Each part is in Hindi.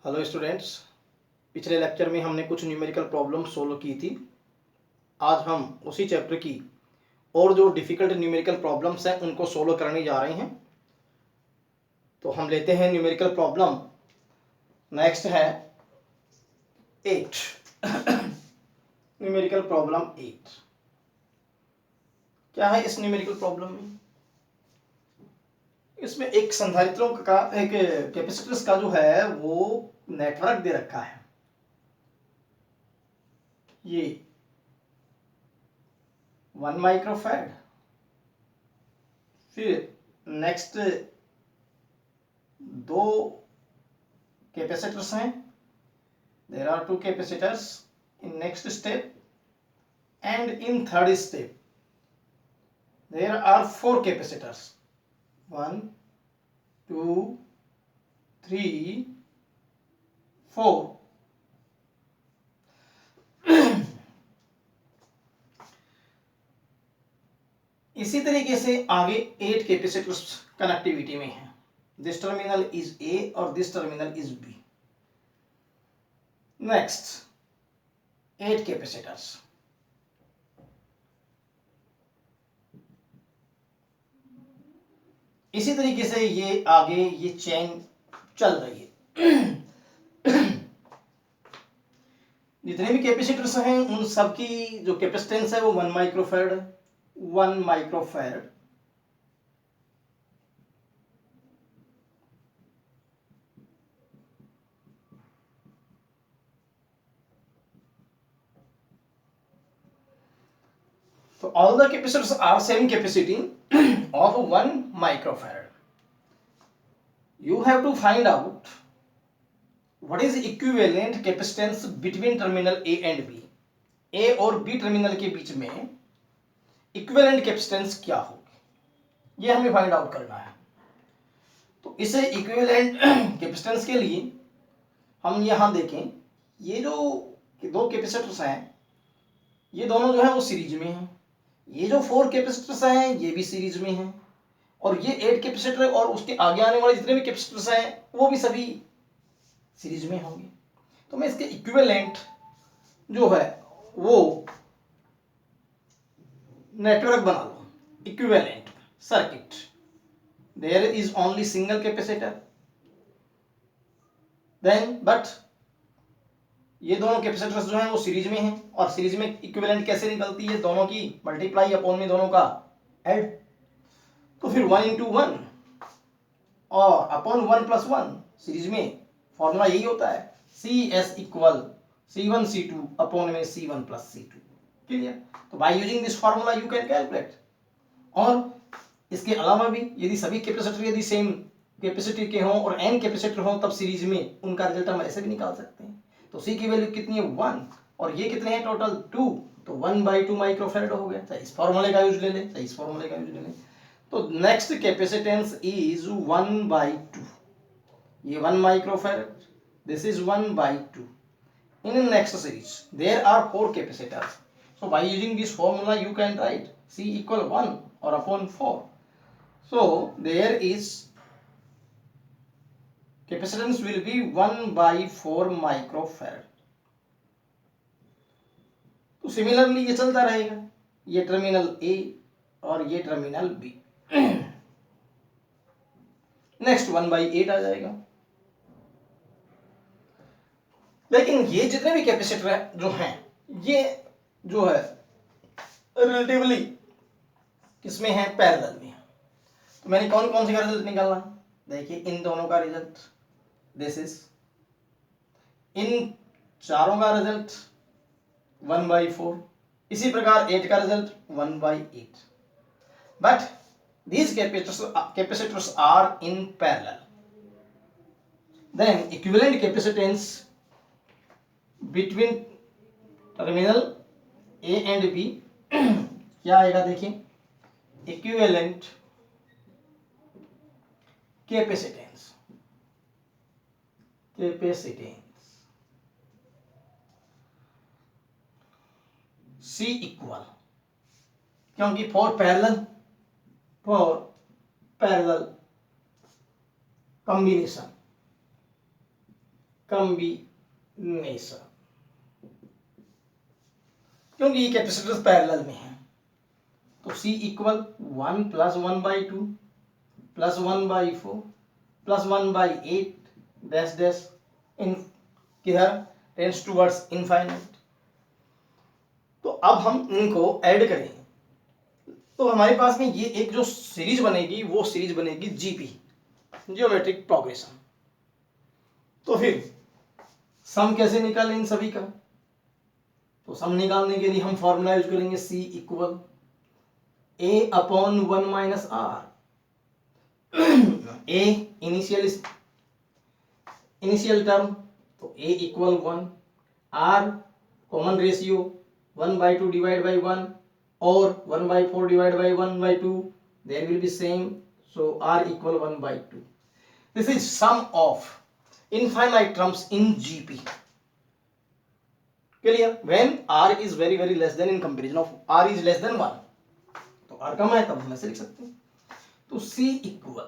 हेलो स्टूडेंट्स, पिछले लेक्चर में हमने कुछ न्यूमेरिकल प्रॉब्लम सोल्व की थी। आज हम उसी चैप्टर की और जो डिफ़िकल्ट न्यूमेरिकल प्रॉब्लम्स हैं उनको सोल्व करने जा रहे हैं। तो हम लेते हैं न्यूमेरिकल प्रॉब्लम। नेक्स्ट है 8 न्यूमेरिकल प्रॉब्लम 8। क्या है इस न्यूमेरिकल प्रॉब्लम में? इसमें एक संधारित्रों का एक कैपेसिटर्स का जो है वो नेटवर्क दे रखा है। ये 1 माइक्रोफैराड, फिर नेक्स्ट दो कैपेसिटर्स हैं। There are 2 capacitors in next step, and in third step there are 4 capacitors. 1 2 3 4। इसी तरीके से आगे 8 कैपेसिटर्स कनेक्टिविटी में है। दिस टर्मिनल इज ए और this terminal is B. Next 8 capacitors. इसी तरीके से ये आगे ये चेन चल रही है। जितने भी कैपेसिटर्स हैं उन सब की जो कैपेसिटेंस है वो 1 microfarad 1 microfarad. So all the capacitors are same capacity of 1 microfarad. You have to find out what is equivalent capacitance between terminal A and B. A और B टर्मिनल के बीच में इक्विवेलेंट कैपेसिटेंस क्या होगी, ये हमें फाइंड आउट करना है। तो इसे इक्विवेलेंट कैपेसिटेंस के लिए हम यहाँ देखें, ये जो दो कैपेसिटर्स हैं ये दोनों जो है वो सीरीज में हैं। ये जो 4 कैपेसिटर्स हैं ये भी सीरीज में हैं, और ये 8 कैपेसिटर और उसके आगे आने वाले जितने भी कैपेसिटर्स हैं वो भी सभी सीरीज में होंगे। तो मैं इसके इक्विवेलेंट जो है वो नेटवर्क बना लूं। Equivalent circuit, there is only single capacitor, then but ये दोनों कैपेसिटर्स जो हैं वो सीरीज में हैं, और सीरीज में इक्विवेलेंट कैसे निकलती है, दोनों की मल्टीप्लाई अपॉन में दोनों का ऐड। तो फिर 1 into 1 और अपॉन 1 + 1, सीरीज में फॉर्मूला यही होता है, CS equal C1 C2 upon में C1 + C2। क्लियर? तो by using this formula you can calculate. और इसके अलावा भी यदि सभी कैपेसिटर यदि सेम कैपेसिटी के हों और n कैपेसिटर हों तब सीरीज में उनका रिजल्ट हम ऐसे भी निकाल सकते हैं। तो C की वैल्यू कितनी है 1, और ये कितने हैं टोटल 2, तो 1/2 माइक्रोफैराड हो गया। चाहे इस फॉर्मूले का यूज ले लें, चाहे इस फॉर्मूले का यूज ले लें। तो नेक्स्ट कैपेसिटेंस इज 1/2, ये 1 microfarad, this is 1/2। in next series there are 4 capacitors, so by using this formula you can write C equal 1 or upon 4. So there is capacitance will be 1/4 microfarad. तो सिमिलरली ये चलता रहेगा, ये टर्मिनल A और ये टर्मिनल B। नेक्स्ट 1/8 आ जाएगा। लेकिन ये जितने भी कैपेसिटर है जो हैं ये जो है रिलेटिवली किसमें है, पैरेलल में। तो मैंने कौन कौन से का रिजल्ट निकालना है, देखिए इन दोनों का रिजल्ट दिस इज, इन चारों का रिजल्ट 1/4, इसी प्रकार 8 का result 1/8। But these capacitors are in parallel, then equivalent capacitance between terminal A and B क्या आएगा, देखिए equivalent capacitance C इक्वल, क्योंकि फॉर पैरेलल कॉम्बिनेशन कॉम्बिनेशन, क्योंकि ये कैपेसिटर्स पैरेलल में हैं। तो C equal 1 plus 1/2 plus 1/4 plus 1/8 dash dash in किधर टेंस टूवर्ड्स इनफाइनाइट। तो अब हम इनको ऐड करें तो हमारे पास में ये एक जो सीरीज बनेगी वो सीरीज बनेगी जीपी, जियोमेट्रिक प्रोग्रेशन। तो फिर सम कैसे निकालें इन सभी का? तो सम निकालने के लिए हम फॉर्मूला यूज करेंगे C equal A upon 1 minus R. A initial term, तो A equal 1, R common ratio 1/2 divide by 1 और 1/4 divide by 1/2, there will be same, so R equal 1/2. This is sum of infinite terms in GP. Clear? When R is very very less than, in comparison of R is less than 1, तो R कम है तब हम ऐसे लिख सकते हैं। तो C इक्वल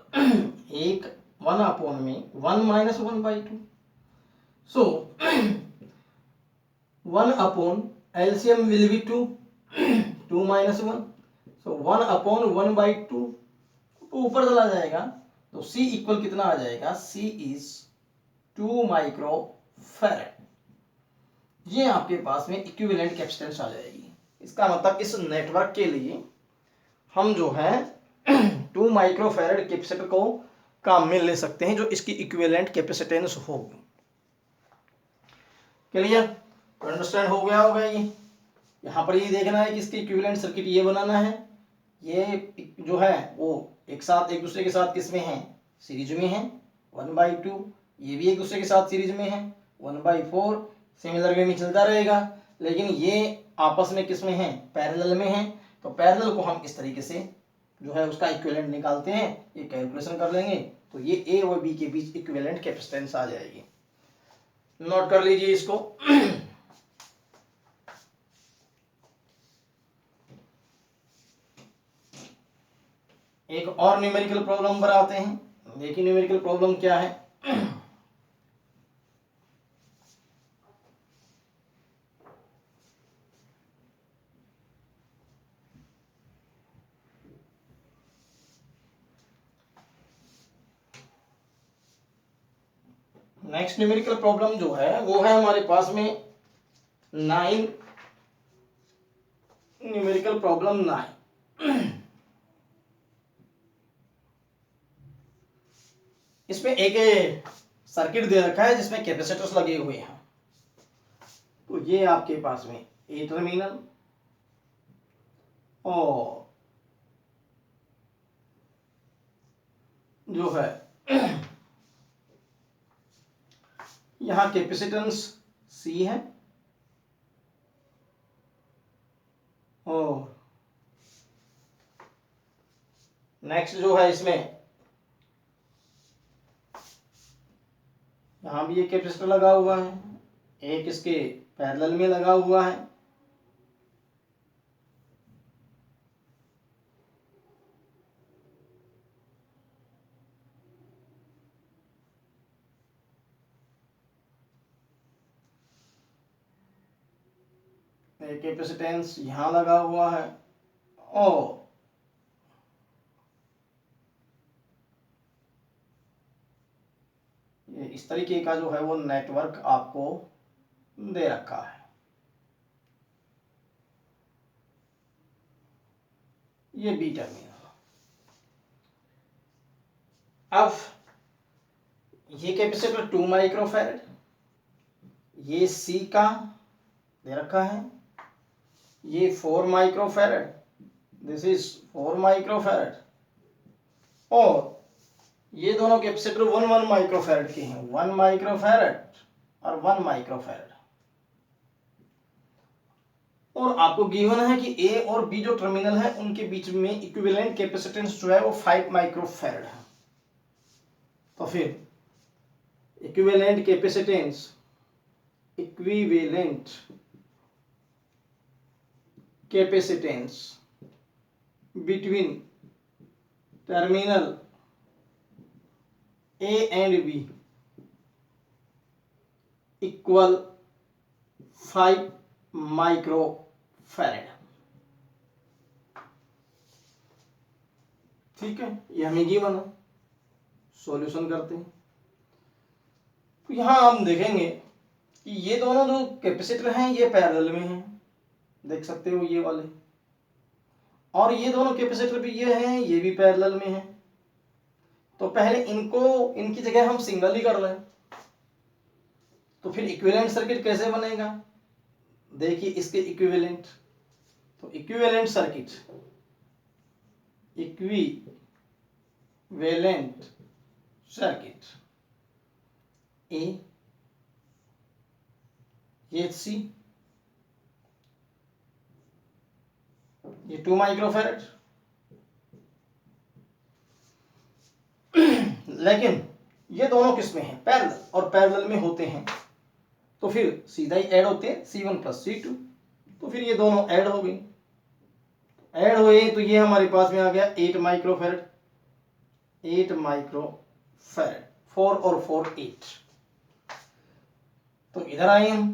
एक 1 अपॉन में 1 minus 1/2, so 1 upon LCM will be 2, 2 minus 1, so 1 upon 1/2 तो ऊपर चला जाएगा, तो C इक्वल कितना आ जाएगा? C is 2 micro farad. ये आपके पास में इक्विवेलेंट कैपेसिटेंस आ जाएगी। इसका मतलब इस नेटवर्क के लिए हम जो है 2 माइक्रो फैरेड कैपेसिटर को काम में ले सकते हैं, जो इसकी इक्विवेलेंट कैपेसिटेंस होगी। क्लियर? तो अंडरस्टैंड हो गया होगा। ये यहाँ पर ये देखना है कि इसकी इक्विवेलेंट सर्किट ये बनाना है। ये जो है वो एक साथ एक दूसरे के साथ किस में है? सीरीज में है 1/2। ये भी एक दूसरे के साथ सीरीज में है 1/4। सिमिलर वे में चलता रहेगा, लेकिन ये आपस में किस में है? पैरेलल में है। तो पैरेलल को हम इस तरीके से जो है उसका इक्विवेलेंट निकालते हैं, ये कैलकुलेशन कर लेंगे तो ये ए और बी के बीच इक्विवेलेंट कैपेसिटेंस आ जाएगी। नोट कर लीजिए इसको। एक और न्यूमेरिकल प्रॉब्लम पर आते हैं। देखिए न्यूमेरिकल प्रॉब्लम क्या है। नेक्स्ट न्यूमेरिकल प्रॉब्लम जो है वो है हमारे पास में 9, न्यूमेरिकल प्रॉब्लम 9। इसमें एक सर्किट दे रखा है जिसमें कैपेसिटर्स लगे हुए हैं। तो ये आपके पास में ए टर्मिनल और जो है यहाँ कैपेसिटेंस सी है और नेक्स्ट जो है इसमें यहाँ भी एक कैपेसिटर लगा हुआ है, एक इसके पैरेलल में लगा हुआ है। एक कैपेसिटेंस यहाँ लगा हुआ है और ये इस तरीके का जो है वो नेटवर्क आपको दे रखा है। ये बी टर्मिनल। अब ये कैपेसिटर 2 माइक्रोफैरड, ये सी का दे रखा है, ये 4 माइक्रोफैरड, दिस इज 4 माइक्रोफैरड और ये दोनों कैपेसिटर 1 माइक्रोफैरड के हैं, 1 माइक्रोफैरड और 1 माइक्रोफैरड। और आपको गिवन है कि ए और बी जो टर्मिनल है उनके बीच में इक्विवेलेंट कैपेसिटेंस जो है वो 5 माइक्रोफैरड है। तो फिर equivalent capacitance between terminal A and B equal 5 microfarad. ठीक है, ये हमें गिवन है। सॉल्यूशन करते हैं। तो यहां हम देखेंगे कि ये दोनों जो कैपेसिटर हैं ये पैरेलल में हैं, देख सकते हो ये वाले, और ये दोनों कैपेसिटर भी ये हैं, ये भी पैरेलल में हैं। तो पहले इनको, इनकी जगह हम सिंगल ही कर लें। तो फिर इक्विवेलेंट सर्किट कैसे बनेगा, देखिए इसके इक्विवेलेंट। तो इक्विवेलेंट सर्किट, इक्विवेलेंट सर्किट ए, ये सी, ये 2 माइक्रोफैरड। लेकिन ये दोनों किस में हैं, पैरेलल, और पैरेलल में होते हैं तो फिर सीधा ही ऐड होते हैं, C1 प्लस C2। तो फिर ये दोनों ऐड हो गए, ऐड हुए तो ये हमारे पास में आ गया 8 माइक्रोफैरड, 8 माइक्रोफैरड, 4 और 4 8। तो इधर आए हम,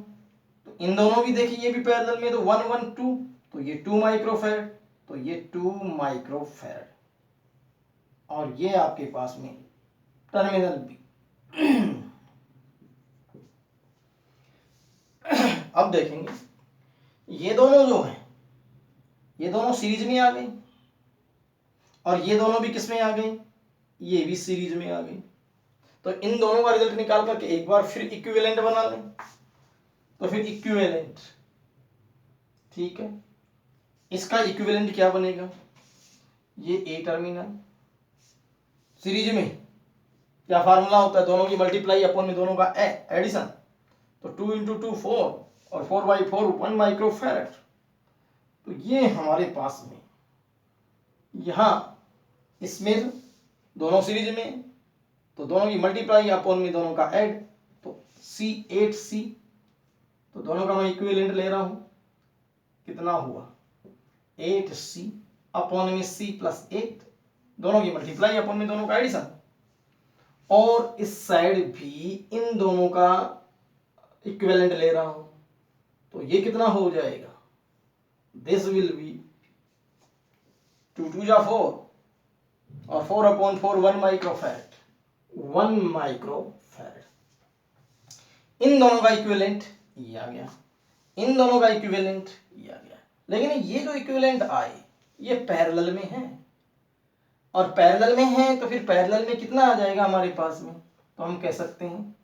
तो इन दोनों भी देखिए ये भी पैरेलल में, तो 1 1 2, तो ये 2 माइक्रोफैरड, तो ये 2 माइक्रोफैरड, और ये आपके पास में टर्मिनल बी। अब देखेंगे ये दोनों जो हैं, ये दोनों सीरीज में आ गई, और ये दोनों भी किस में आ गई, ये भी सीरीज में आ गई। तो इन दोनों का रिजल्ट निकाल करके एक बार फिर इक्विवेलेंट बना लें। तो फिर इक्विवेलेंट, ठीक है, इसका इक्विवेलेंट क्या बनेगा, ये ए टर्मिनल, सीरीज में क्या फार्मूला होता है, दोनों की मल्टीप्लाई अपॉन में दोनों का एडिशन। तो 2 इंटू 2 4, और 4 बाई 4 1 माइक्रोफैरड। तो ये हमारे पास में यहां इसमें दोनों सीरीज में, तो दोनों की मल्टीप्लाई अपॉन में दोनों का ऐड, तो C8C। तो दोनों का मैं इक्विवेलेंट ले रहा हूं, कितना हुआ 8C अपॉन में C प्लस 8, दोनों की मल्टीप्लाई अपॉन में दोनों का एडिशन, और इस साइड भी इन दोनों का इक्विवेलेंट ले रहा हूं। तो ये कितना हो जाएगा, दिस विल बी 2 2 जा 4, और 4 अपॉन 4 1 माइक्रोफैरड, 1 माइक्रोफैरड। इन दोनों का इक्विवेलेंट ये आ गया, इन दोनों का इक्विवेलेंट ये आ गया। लेकिन ये जो इक्विवेलेंट आए ये पैरेलल में है, और पैरेलल में है तो फिर पैरेलल में कितना आ जाएगा हमारे पास में, तो हम कह सकते हैं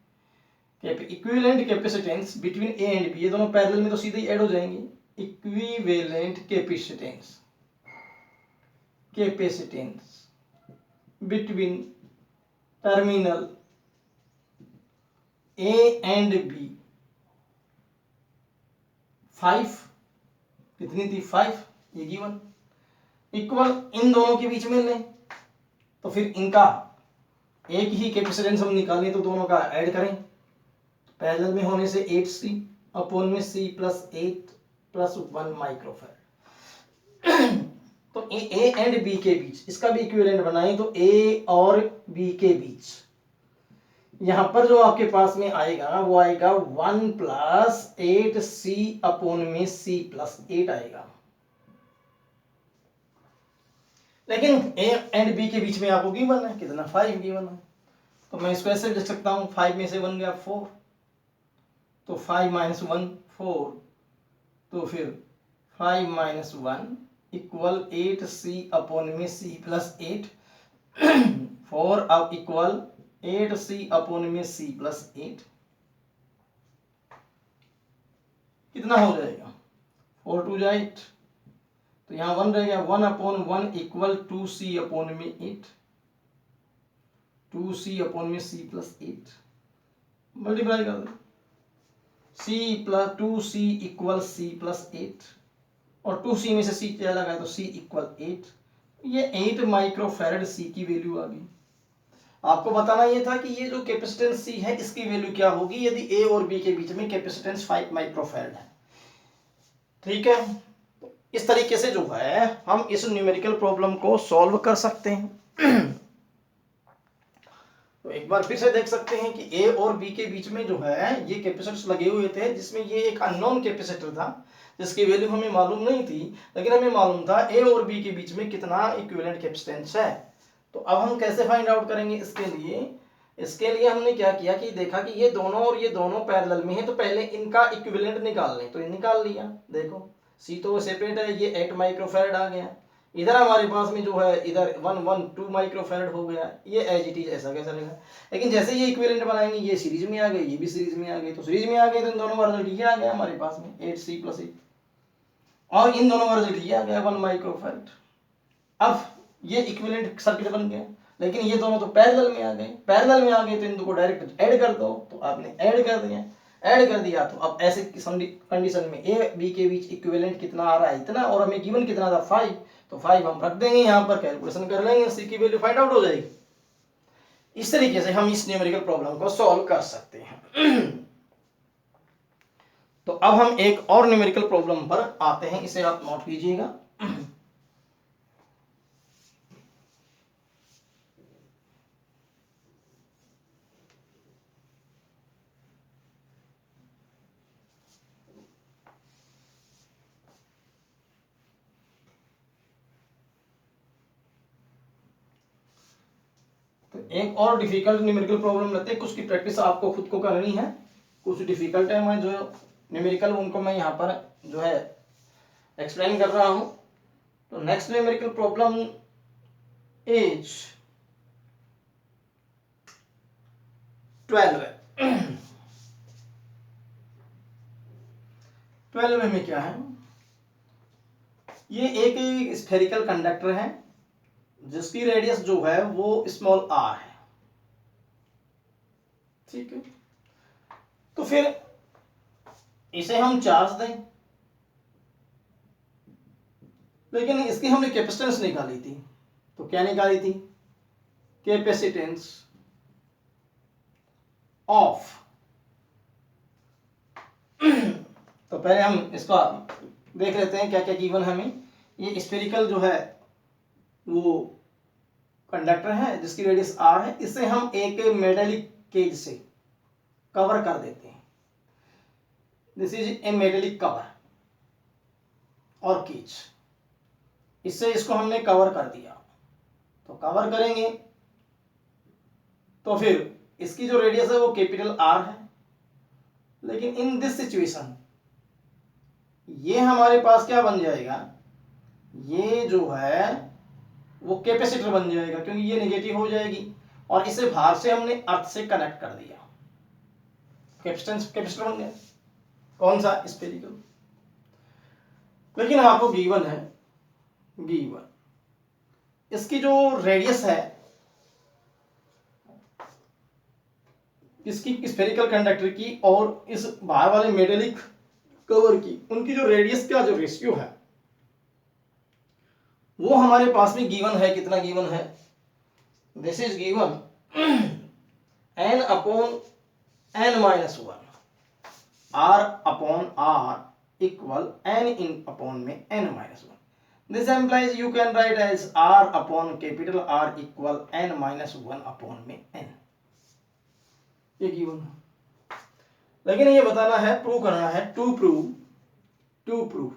कि equivalent capacitance between A and B, ये दोनों पैरेलल में तो सीधे ही ऐड हो जाएंगे। Equivalent capacitance, capacitance between terminal A and B 5, कितनी थी 5, ये गिवन, इक्वल इन दोनों के बीच में लें, तो फिर इनका एक ही कैपेसिटेंस हम निकालें तो दोनों का ऐड करें, पैरेलल में होने से 8C अपॉन में C प्लस 8 प्लस 1 माइक्रोफैरड। तो ए एंड बी के बीच इसका भी इक्विवेलेंट बनाएं, तो ए और बी के बीच यहां पर जो आपके पास में आएगा वो आएगा 1 प्लस 8C अपॉन में C प्लस 8 आएगा। लेकिन ए एंड बी के बीच में आपको गिवन है कितना, 5 गिवन है। तो मैं इसको ऐसे लिख सकता हूं, 5 में से 1 गया 4, तो 5 माइनस 1 4, तो फिर 5 माइनस 1 इक्वल 8C अपॉन में C प्लस 8, 4 अब इक्वल 8C अपॉन में C प्लस 8, कितना हो जाएगा 4 2 जा 8, तो यहां 1 रह गया, 1 अपॉन 1 इक्वल 2C अपॉन में 8, 2C अपॉन में C प्लस 8, मल्टीप्लाई कर दो, C plus 2C equal C plus 8, और 2C में से C क्या लगा तो C इक्वल 8, ये 8 माइक्रोफैरड C की वैल्यू आ गई। आपको बताना ये था कि ये जो कैपेसिटेंस C है इसकी वैल्यू क्या होगी यदि A और B के बीच में कैपेसिटेंस 5 माइक्रोफैरड है। ठीक है, इस तरीके से जो है हम इस न्यूमेरिकल प्रॉब्लम को सॉल्व कर सकते हैं। तो एक बार फिर से देख सकते हैं कि ए और बी के बीच में जो है ये कैपेसिटर्स लगे हुए थे, जिसमें ये एक अननोन कैपेसिटर था जिसकी वैल्यू हमें मालूम नहीं थी, लेकिन हमें मालूम था ए और बी के बीच में कितना इक्विवेलेंट कैपेसिटेंस है। तो अब हम कैसे फाइंड आउट करेंगे इसके लिए हमने क्या किया कि देखा कि ये दोनों और ये दोनों पैरेलल में है, तो पहले इनका इक्विवेलेंट निकाल लें। तो ये निकाल लिया, देखो सी तो सेपरेट है, ये 8 माइक्रोफैरड आ गया। इधर हमारे पास में जो है इधर 112 माइक्रोफैरड हो गया, ये एज इट इज ऐसा कैसा रहेगा। लेकिन जैसे ये इक्विवेलेंट बनाएंगे ये सीरीज में आ गए, ये भी सीरीज में आ गए, तो सीरीज में आ गए तो इन दोनों का रिजल्ट ये आ गया हमारे पास में 8C + 8, और इन दोनों का रिजल्ट ये आ गया 1 माइक्रोफैरड। अब ये इक्विवेलेंट सर्किट बन गया, लेकिन ये दोनों तो पैरेलल में आ गए। पैरेलल में आ गए तो इन दो को डायरेक्ट ऐड कर दो, तो आपने ऐड कर दिया। तो अब ऐसे कंडीशन में ए बी के बीच इक्विवेलेंट कितना आ रहा है, इतना, और हमें गिवन कितना था 5, तो 5 हम रख देंगे यहाँ पर, कैलकुलेशन कर लेंगे, सी की वैल्यू फाइंड आउट हो जाएगी। इस तरीके से हम इस न्यूमेरिकल प्रॉब्लम को सॉल्व कर सकते हैं। तो अब हम एक और न्यूमेरिकल प्रॉब्लम पर आते हैं, इसे आप नोट कीजिएगा। एक और डिफिकल्ट न्यूमेरिकल प्रॉब्लम लेते हैं, कुछ की प्रैक्टिस आपको खुद को करनी है, कुछ डिफिकल्ट है, मैं जो न्यूमेरिकल उनको मैं यहाँ पर जो है एक्सप्लेन कर रहा हूँ। तो नेक्स्ट न्यूमेरिकल प्रॉब्लम इज 12 है। 12 में क्या है, ये एक स्फेरिकल कंडक्टर है जिसकी रेडियस जो है वो स्मॉल r है, ठीक है। तो फिर इसे हम चार्ज दें, लेकिन इसकी हमने कैपेसिटेंस निकाली थी। तो क्या निकाली थी, कैपेसिटेंस ऑफ तो पहले हम इसका देख लेते हैं क्या क्या गिवन हमें। ये स्फेरिकल जो है वो कंडक्टर है जिसकी रेडियस r है, इसे हम एक मेटेलिक केज से कवर कर देते हैं। This is a metallic cover और केज, इससे इसको हमने कवर कर दिया। तो कवर करेंगे तो फिर इसकी जो रेडियस है वो कैपिटल R है, लेकिन इन दिस सिचुएशन ये हमारे पास क्या बन जाएगा, ये जो है वो कैपेसिटर बन जाएगा, क्योंकि ये नेगेटिव हो जाएगी, और इसे बाहर से हमने अर्थ से कनेक्ट कर दिया, कैपेसिटर बन गया। कौन सा, स्फेरिकल। लेकिन आपको गिवन है, गिवन इसकी जो रेडियस है इसकी स्फेरिकल कंडक्टर की और इस बाहर वाले मेटेलिक कवर की, उनकी जो रेडियस का जो रेशियो है वो हमारे पास में गिवन है। कितना गिवन है, this is given n upon n minus 1, r upon r equal n इन अपॉन में n minus 1। This employs you can write as r upon capital R equal n minus 1 upon में n। ये गिवन है, लेकिन ये बताना है, प्रूव करना है, टू प्रूव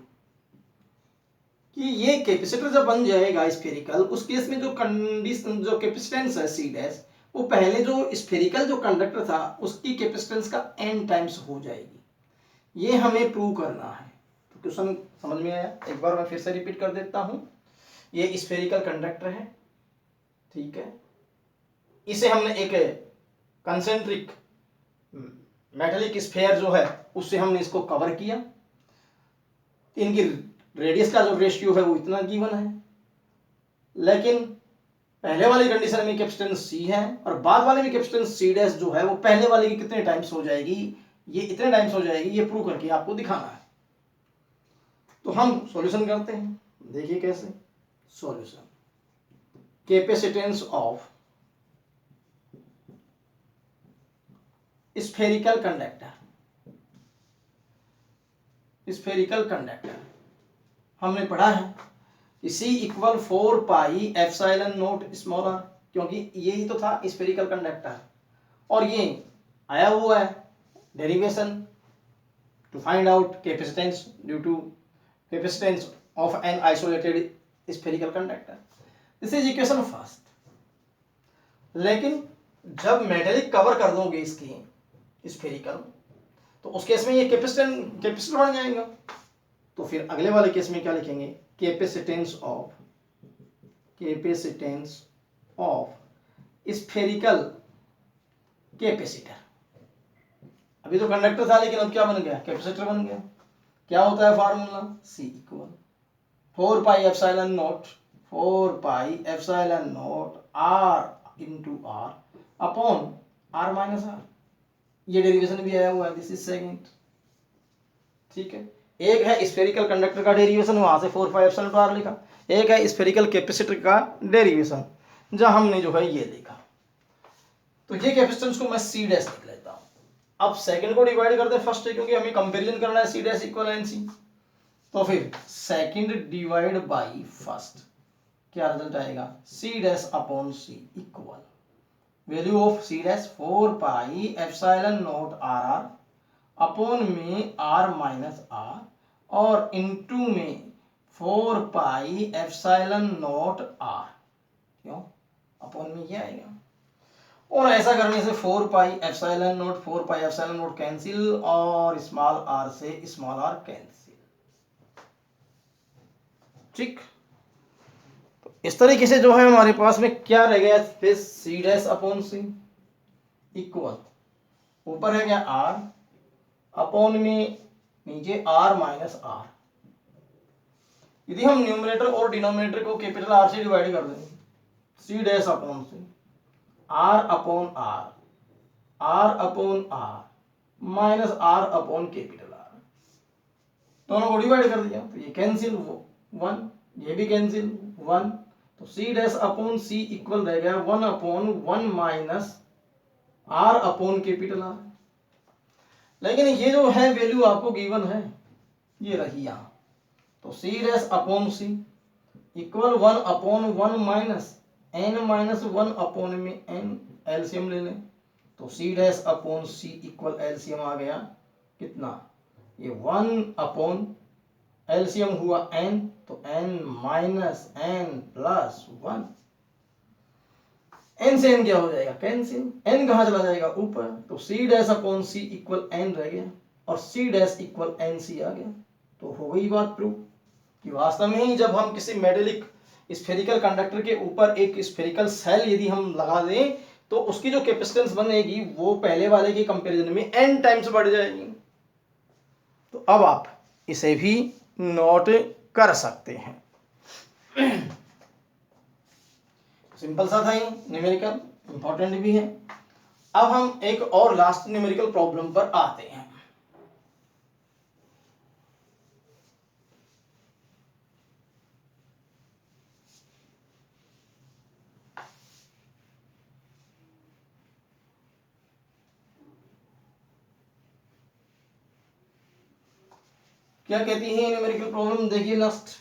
कि ये कैपेसिटर जब बन जाएगा स्फेरिकल, उस केस में जो कंडीशन जो कैपेसिटेंस है C डैश, वो पहले जो स्फेरिकल जो कंडक्टर था उसकी कैपेसिटेंस का n टाइम्स हो जाएगी। ये हमें प्रूव करना है। तो क्वेश्चन समझ में आया, एक बार मैं फिर से रिपीट कर देता हूं। ये स्फेरिकल कंडक्टर है, ठीक है, इसे हमने एक कंसेंट्रिक मेटेलिक स्फेयर जो है उससे हमने इसको कवर किया। इनकी रेडियस का जो रेशियो है वो इतना गिवन है, लेकिन पहले वाली कंडीशन में कैपेसिटेंस C है और बाद वाले में कैपेसिटेंस C डैश जो है वो पहले वाले की कितने टाइम्स हो जाएगी, ये इतने टाइम्स हो जाएगी। ये प्रूव करके आपको दिखाना है। तो हम सॉल्यूशन करते हैं, देखिए कैसे। Solution, capacitance of spherical conductor हमने पढ़ा है कि C equal 4 pi epsilon not small r, क्योंकि यही तो था स्फेरिकल कंडक्टर, और ये आया हुआ है derivation to find out capacitance due to capacitance of an isolated spherical conductor. This is equation first. लेकिन जब मेटेलिक कवर कर दोगे इसके स्फेरिकल, तो उस केस में ये कैपेसिटर बन जाएगा। तो फिर अगले वाले केस में क्या लिखेंगे, कैपेसिटेंस ऑफ स्फेरिकल कैपेसिटर। अभी तो कंडक्टर था, लेकिन अब क्या बन गया, कैपेसिटर बन गया। क्या होता है formula, C equal 4 pi epsilon not R into R upon R minus R। ये डेरिवेशन भी आया हुआ है, दिस इज सेकंड। ठीक है, एक है स्फेरिकल कंडक्टर का डेरिवेशन, वहां से 4 पाई एप्सिलॉन R लिखा। एक है स्फेरिकल कैपेसिटर का डेरिवेशन, जहां हमने जो है ये लिखा। तो ये कैपेसिटेंस को मैं C डैश लिख लेता हूं। अब सेकंड को डिवाइड करते हैं फर्स्ट से, क्योंकि हमें कंपैरिजन करना है C डैश इक्वल NC। तो फिर सेकंड डिवाइड बाई फर्स्ट, क्या रिजल्ट आएगा, C dash upon C equal value of C dash 4 pi epsilon not RR upon में R माइनस R और इनटू में 4 पाई एप्सिलॉन नॉट R, क्यों अपॉन में ये आएगा। और ऐसा करने से 4 पाई एप्सिलॉन नॉट कैंसिल और स्मॉल r से स्मॉल r कैंसिल। ठीक, तो इस तरीके से जो है हमारे पास में क्या रह गया, फिर C dash upon C equal ऊपर है क्या R अपॉन में नीचे R माइनस R। यदि हम न्यूमरेटर और डिनोमिनेटर को कैपिटल R से डिवाइड कर देंगे, C dash upon C R upon R minus R upon capital R, दोनों को डिवाइड कर दिया तो ये कैंसिल 1, ये भी कैंसिल 1, तो C dash upon C equal रह गया 1 upon 1 minus R upon capital R। लेकिन ये जो है वैल्यू आपको गिवन है, ये रही यहां, तो C dash upon C equal 1 upon 1 minus n minus 1 upon में n, एलसीएम ले लें तो C dash upon C equal LCM आ गया कितना, ये 1 अपॉन एलसीएम हुआ n, तो n minus n plus 1, n से n क्या हो जाएगा कैंसिल, n कहां चला जाएगा ऊपर, तो C dash upon C equal n रह गया और C डैश इक्वल NC आ गया। तो हो गई बात प्रूव कि वास्तव में ही जब हम किसी मेटेलिक स्फेरिकल कंडक्टर के ऊपर एक स्फेरिकल सेल यदि हम लगा दें, तो उसकी जो कैपेसिटेंस बनेगी वो पहले वाले के कंपैरिजन में n टाइम्स बढ़ जाएगी। तो अब आप इसे भी नोट कर सकते हैं। सिंपल सा था ये न्यूमेरिकल, इंपॉर्टेंट भी है। अब हम एक और लास्ट न्यूमेरिकल प्रॉब्लम पर आते हैं। क्या कहती है न्यूमेरिकल प्रॉब्लम, देखिए लास्ट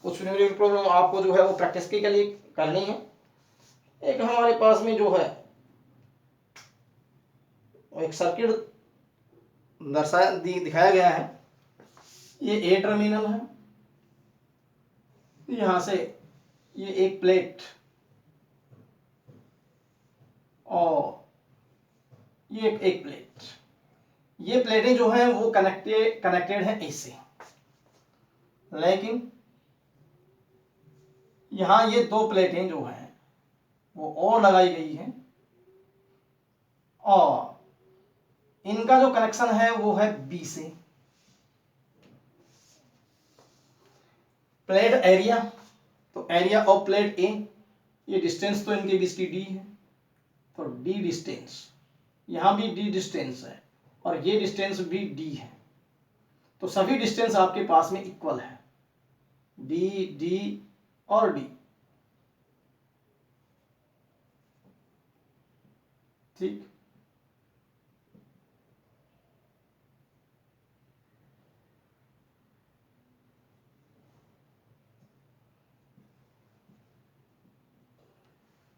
कुछ न्यूमेरिकल प्रॉब्लम आपको जो है वो प्रैक्टिस के लिए करनी है। एक हमारे पास में जो है एक सर्किट दिखाया गया है। ये ए टर्मिनल है, यहां से ये एक प्लेट और ये एक प्लेट, ये प्लेटें जो हैं वो कनेक्टेड है इससे, लेकिन यहां ये दो प्लेटें जो हैं वो और लगाई गई हैं और इनका जो कनेक्शन है वो है बी से। प्लेट एरिया, तो एरिया ऑफ प्लेट ए, ये डिस्टेंस तो इनके बीच की डी है, तो डी डिस्टेंस, यहां भी डी डिस्टेंस है और ये डिस्टेंस भी डी है, तो सभी डिस्टेंस आपके पास में इक्वल है, डी डी और डी। ठीक,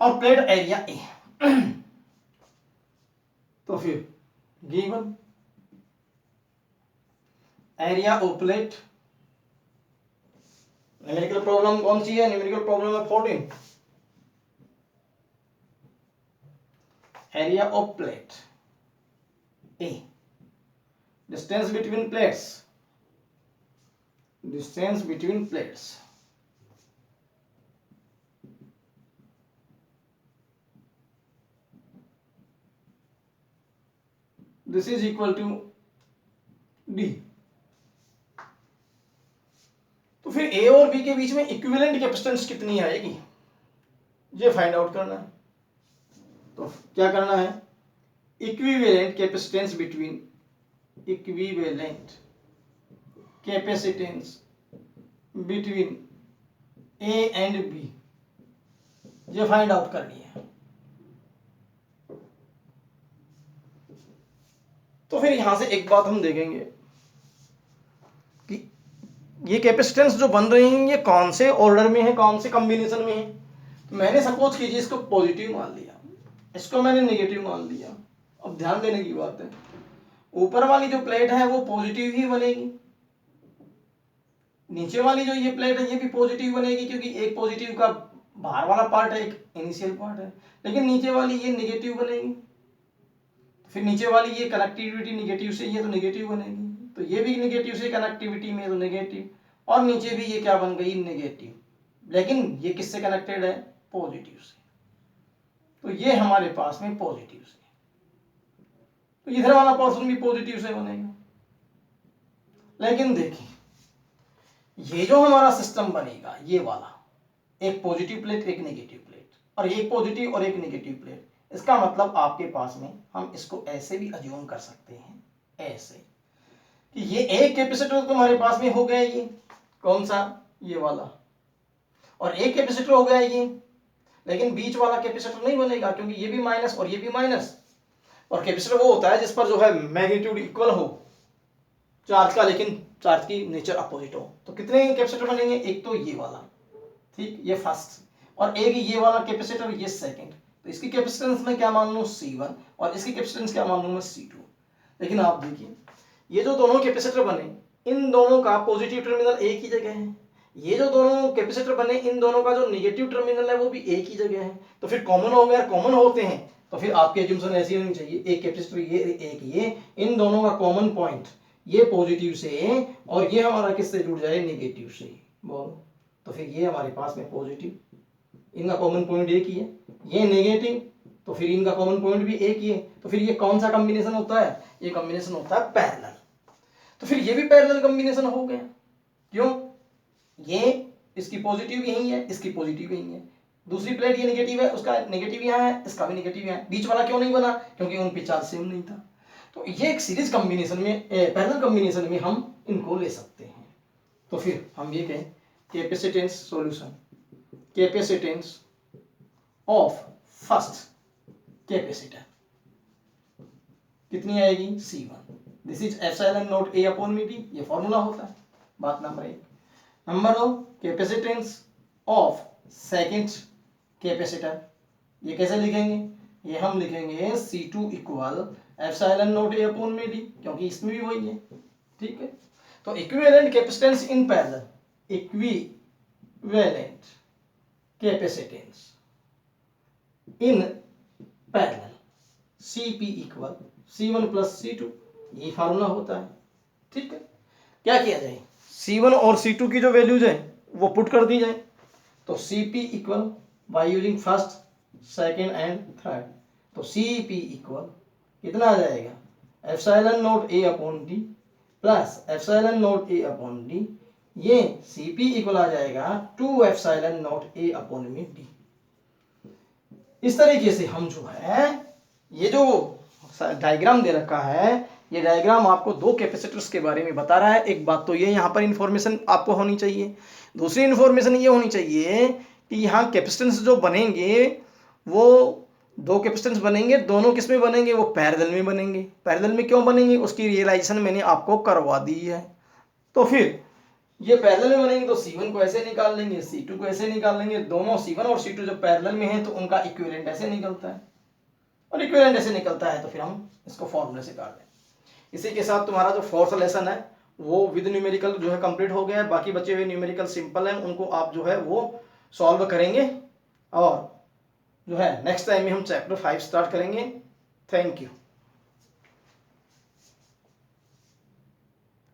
और प्लेट एरिया ए। तो फिर given area of plate, numerical problem कौन सी है? न्यूमेरिकल प्रॉब्लम है 14। Area of plate A, distance between plates, distance between plates, this is equal to D. तो फिर ए और बी के बीच में इक्विवेलेंट कैपेसिटेंस कितनी आएगी ये फाइंड आउट करना है। तो क्या करना है? Equivalent capacitance between, equivalent capacitance between A and B, ये फाइंड आउट करनी है। तो फिर यहां से एक बात हम देखेंगे कि ये कैपेसिटेंस जो बन रही हैं ये कौन से ऑर्डर में है, कौन से कॉम्बिनेशन में है। तो मैंने सपोज कीजिए इसको पॉजिटिव मान लिया, इसको मैंने नेगेटिव मान लिया। अब ध्यान देने की बात है, ऊपर वाली जो प्लेट है वो पॉजिटिव ही बनेगी, नीचे वाली जो ये प्लेट है ये भी पॉजिटिव बनेगी, क्योंकि एक पॉजिटिव का बाहर वाला पार्ट है, एक इनिशियल पार्ट है। लेकिन नीचे वाली ये नेगेटिव बनेगी, फिर नीचे वाली ये कनेक्टिविटी नेगेटिव से, ये तो नेगेटिव बनेगी, तो ये भी नेगेटिव से कनेक्टिविटी में तो नेगेटिव, और नीचे भी ये क्या बन गई? नेगेटिव। लेकिन ये किससे कनेक्टेड है? पॉजिटिव से। तो ये हमारे पास में पॉजिटिव से, तो इधर वाला पोर्शन भी पॉजिटिव से बनेगा। लेकिन देखिए ये जो हमारा सिस्टम बनेगा ये वाला, एक पॉजिटिव प्लेट एक नेगेटिव प्लेट, और एक पॉजिटिव और एक नेगेटिव प्लेट, इसका मतलब आपके पास में हम इसको ऐसे भी अज्यूम कर सकते हैं, ऐसे कि ये एक कैपेसिटर तुम्हारे पास में हो गया, ये कौन सा? ये वाला, और एक कैपेसिटर हो गया ये, लेकिन बीच वाला कैपेसिटर नहीं बनेगा क्योंकि ये भी माइनस और ये भी माइनस। और कैपेसिटर वो होता है जिस पर जो है मैग्नीट्यूड इक्वल हो चार्ज का, लेकिन चार्ज की नेचर अपोजिट हो। तो कितने कैपेसिटर बनेंगे? एक तो ये वाला, ठीक, ये फर्स्ट, और एक ये वाला कैपेसिटर, ये सेकंड। तो इसकी कैपेसिटेंस में क्या मान लूं? C1, और इसकी कैपेसिटेंस क्या मान लूं मैं? C2। लेकिन आप देखिए ये जो दोनों कैपेसिटर बने, इन दोनों का पॉजिटिव टर्मिनल एक ही जगह है, ये जो दोनों कैपेसिटर बने इन दोनों का जो नेगेटिव टर्मिनल है वो भी एक ही जगह है। तो फिर कॉमन हो गया, कॉमन होते हैं तो फिर आपकी एज्यूम्पशन ऐसी होनी चाहिए, एक कैपेसिटर ये एक ये, इन दोनों का कॉमन पॉइंट ये पॉजिटिव से और ये हमारा किससे जुड़ जाए? नेगेटिव से। बोलो, तो फिर ये हमारे पास में पॉजिटिव, इनका कॉमन पॉइंट एक ही है, ये नेगेटिव, तो फिर इनका कॉमन पॉइंट भी एक ही है। तो फिर ये कौन सा कॉम्बिनेशन होता है? ये कॉम्बिनेशन होता है पैरेलल। तो फिर ये भी पैरेलल कॉम्बिनेशन हो गया। क्यों? ये इसकी पॉजिटिव यही है, इसकी पॉजिटिव यही है, दूसरी प्लेट ये नेगेटिव है, उसका नेगेटिव यहाँ है, इसका भी नेगेटिव यहाँ है। बीच वाला क्यों नहीं बना? क्योंकि उन पे चार्ज सेम नहीं था। तो ये एक सीरीज कॉम्बिनेशन में, पैरेलल कॉम्बिनेशन में हम इनको ले सकते हैं। तो फिर हम ये कहें capacitance solution, capacitance of first capacitor कितनी आएगी? C1। This is epsilon not A upon D, ये फॉर्मूला होता है। बात number 1। Number 2 capacitance of second capacitor, ये कैसे लिखेंगे? ये हम लिखेंगे C2 equal epsilon not A upon D, क्योंकि इसमें भी वही है, ठीक है। तो equivalent capacitance in parallel, equivalent capacitance in parallel, Cp equal C1 plus C2, यही फार्मूला होता है, ठीक है। क्या किया जाए? C1 और C2 की जो वैल्यूज है वो पुट कर दी जाए। तो Cp equal by using first, second and third, तो Cp इक्वल कितना आ जाएगा? Epsilon not A upon D plus epsilon not A upon D, ये Cp इक्वल आ जाएगा 2 epsilon not A upon D. इस तरीके से हम जो है ये जो डायग्राम दे रखा है, ये डायग्राम आपको दो कैपेसिटर्स के बारे में बता रहा है। एक बात तो ये यहाँ पर इंफॉर्मेशन आपको होनी चाहिए, दूसरी इंफॉर्मेशन ये होनी चाहिए कि यहाँ कैपेसिटेंस जो बनेंगे वो दो कैपेसिटेंस बनेंगे, दोनों किस में बनेंगे? वो पैरेलल में बनेंगे। पैरेलल में क्यों बनेंगे उसकी रियलाइजेशन मैंने आपको करवा दी है। तो फिर ये पैरेलल में बनेंगे तो C1 को ऐसे निकाल लेंगे, C2 को ऐसे निकाल लेंगे। दोनों C1 और C2 जब पैरेलल में हैं तो उनका इक्विवेलेंट ऐसे निकलता है, और इक्विवेलेंट ऐसे निकलता है तो फिर हम इसको फॉर्मूले से काट दें। इसी के साथ तुम्हारा जो फोर्थ लेसन है वो विद न्यूमेरिकल जो है कंप्लीट हो गया है। बाकी बचे हुए न्यूमेरिकल सिंपल हैं, उनको आप जो है वो सॉल्व करेंगे और जो है नेक्स्ट टाइम में हम चैप्टर 5 स्टार्ट करेंगे। Thank you.